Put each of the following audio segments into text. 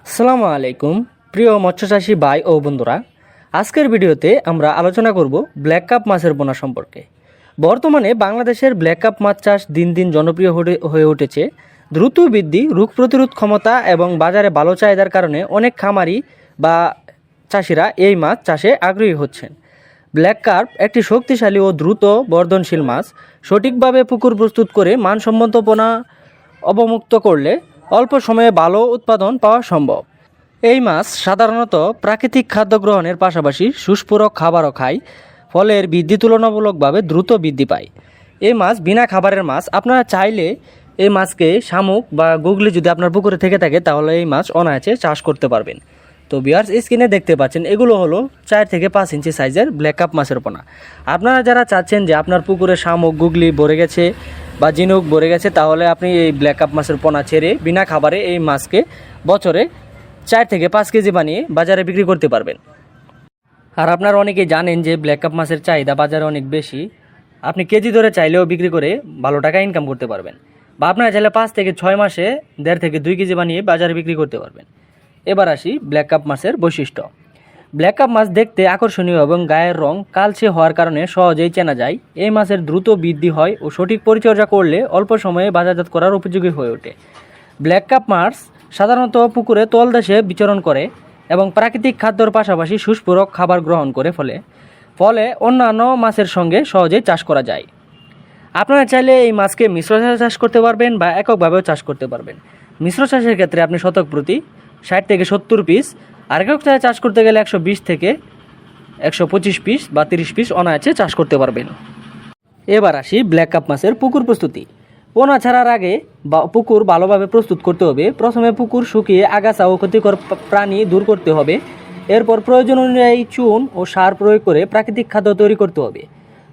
আসসালামু আলাইকুম প্রিয় মৎস্যচাষী ভাই ও বন্ধুরা, আজকের ভিডিওতে আমরা আলোচনা করব ব্ল্যাক কাপ মাছের পোনা সম্পর্কে। বর্তমানে বাংলাদেশের ব্ল্যাক কাপ মাছ চাষ দিন দিন জনপ্রিয় হয়ে উঠেছে। দ্রুত বৃদ্ধি, রোগ প্রতিরোধ ক্ষমতা এবং বাজারে ভালো চাহিদার কারণে অনেক খামারি বা চাষিরা এই মাছ চাষে আগ্রহী হচ্ছেন। ব্ল্যাক কার্প একটি শক্তিশালী ও দ্রুত বর্ধনশীল মাছ। সঠিকভাবে পুকুর প্রস্তুত করে মানসম্মত পোনা অবমুক্ত করলে অল্প সময়ে ভালো উৎপাদন পাওয়া সম্ভব। এই মাছ সাধারণত প্রাকৃতিক খাদ্য গ্রহণের পাশাপাশি সুস্পূরক খাবারও খায়, ফলে এর বৃদ্ধি তুলনামূলকভাবে দ্রুত বৃদ্ধি পায়। এই মাছ বিনা খাবারের মাছ। আপনারা চাইলে এই মাছকে শামুক বা গুগলি যদি আপনার পুকুরে থেকে থাকে তাহলে এই মাছ অনায়াসে চাষ করতে পারবেন। তো ভিউয়ার্স, স্ক্রিনে দেখতে পাচ্ছেন এগুলো হলো 4 থেকে 5 ইঞ্চি সাইজের ব্ল্যাক কাপ মাছের পোনা। আপনারা যারা চাচ্ছেন যে আপনার পুকুরে শামুক গুগলি ভরে গেছে বা ঝিনুক ভরে গেছে, তাহলে আপনি এই ব্ল্যাক কাপ মাছের পোনা ছেড়ে বিনা খাবারে এই মাছকে বছরে 4 থেকে 5 কেজি বানিয়ে বাজারে বিক্রি করতে পারবেন। আর আপনারা অনেকেই জানেন যে ব্ল্যাক কাপ মাছের চাহিদা বাজারে অনেক বেশি। আপনি কেজি ধরে চাইলেও বিক্রি করে ভালো টাকা ইনকাম করতে পারবেন, বা আপনারা চাইলে 5 থেকে 6 মাসে 1.5 থেকে 2 কেজি বানিয়ে বাজারে বিক্রি করতে পারবেন। এবার আসি ব্ল্যাক কাপ মাছের বৈশিষ্ট্য। ব্ল্যাক কাপ মাছ দেখতে আকর্ষণীয় এবং গায়ের রং কালচে হওয়ার কারণে সহজেই চেনা যায়। এই মাছের দ্রুত বৃদ্ধি হয় ও সঠিক পরিচর্যা করলে অল্প সময়ে বাজারজাত করার উপযোগী হয়ে ওঠে। ব্ল্যাক কাপ মাছ সাধারণত পুকুরে তলদেশে বিচরণ করে এবং প্রাকৃতিক খাদ্যর পাশাপাশি সুস্পূরক খাবার গ্রহণ করে, ফলে অন্যান্য মাছের সঙ্গে সহজেই চাষ করা যায়। আপনারা চাইলে এই মাছকে মিশ্র চাষ করতে পারবেন বা এককভাবেও চাষ করতে পারবেন। মিশ্র চাষের ক্ষেত্রে আপনি শতক প্রতি 60 থেকে 70 পিস, আর একক চাষ করতে গেলে 120 থেকে 125 পিস বা 30 পিস অনায়াসে চাষ করতে পারবেন। এবার আসি ব্ল্যাক কাপ মাছের পুকুর প্রস্তুতি। পোনা ছাড়ার আগে পুকুর ভালোভাবে প্রস্তুত করতে হবে। প্রথমে পুকুর শুকিয়ে আগাছা ও ক্ষতিকর প্রাণী দূর করতে হবে। এরপর প্রয়োজন অনুযায়ী চুন ও সার প্রয়োগ করে প্রাকৃতিক খাদ্য তৈরি করতে হবে।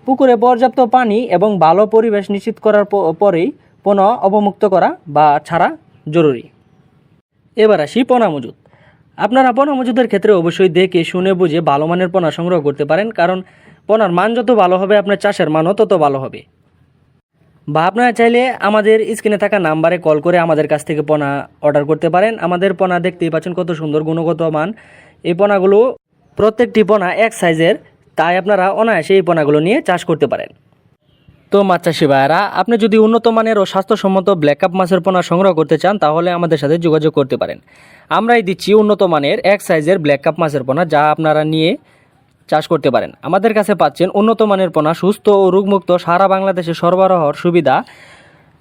পুকুরে পর্যাপ্ত পানি এবং ভালো পরিবেশ নিশ্চিত করার পরেই পোনা অবমুক্ত করা বা ছাড়া জরুরি। এবার আসি পোনা মজুত। আপনারা পোনা মজুদের ক্ষেত্রে অবশ্যই দেখে শুনে বুঝে ভালো মানের পোনা সংগ্রহ করতে পারেন, কারণ পোনার মান যত ভালো হবে আপনার চাষের মানও তত ভালো হবে। বা আপনারা চাইলে আমাদের স্ক্রিনে থাকা নাম্বারে কল করে আমাদের কাছ থেকে পোনা অর্ডার করতে পারেন। আমাদের পোনা দেখতেই পাচ্ছেন কত সুন্দর গুণগত মান। এই পোনাগুলো প্রত্যেকটি পোনা এক সাইজের, তাই আপনারা অনায়াসে এই পোনাগুলো নিয়ে চাষ করতে পারেন। তো মাছ চাষি ভাইয়েরা, আপনি যদি উন্নত মানের ও স্বাস্থ্যসম্মত ব্ল্যাক কাপ মাছের পোনা সংগ্রহ করতে চান তাহলে আমাদের সাথে যোগাযোগ করতে পারেন। আমরাই দিচ্ছি উন্নত মানের এক সাইজের ব্ল্যাক কাপ মাছের পোনা, যা আপনারা নিয়ে চাষ করতে পারেন। আমাদের কাছে পাচ্ছেন উন্নত মানের পোনা, সুস্থ ও রোগমুক্ত, সারা বাংলাদেশে সরবরাহর সুবিধা।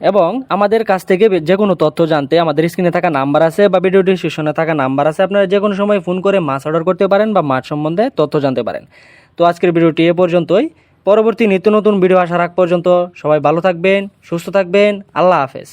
এবং আমাদের কাছ থেকে যে কোনো তথ্য জানতে আমাদের স্ক্রিনে থাকা নাম্বার আছে বা ভিডিও ডিসক্রিপশনে থাকা নাম্বার আছে, আপনারা যে কোনো সময় ফোন করে মাছ অর্ডার করতে পারেন বা মাছ সম্বন্ধে তথ্য জানতে পারেন। তো আজকের ভিডিওটি এ পর্যন্তই। পরবর্তী নিত্য নতুন ভিডিও আসার আগ পর্যন্ত সবাই ভালো থাকবেন, সুস্থ থাকবেন। আল্লাহ হাফেজ।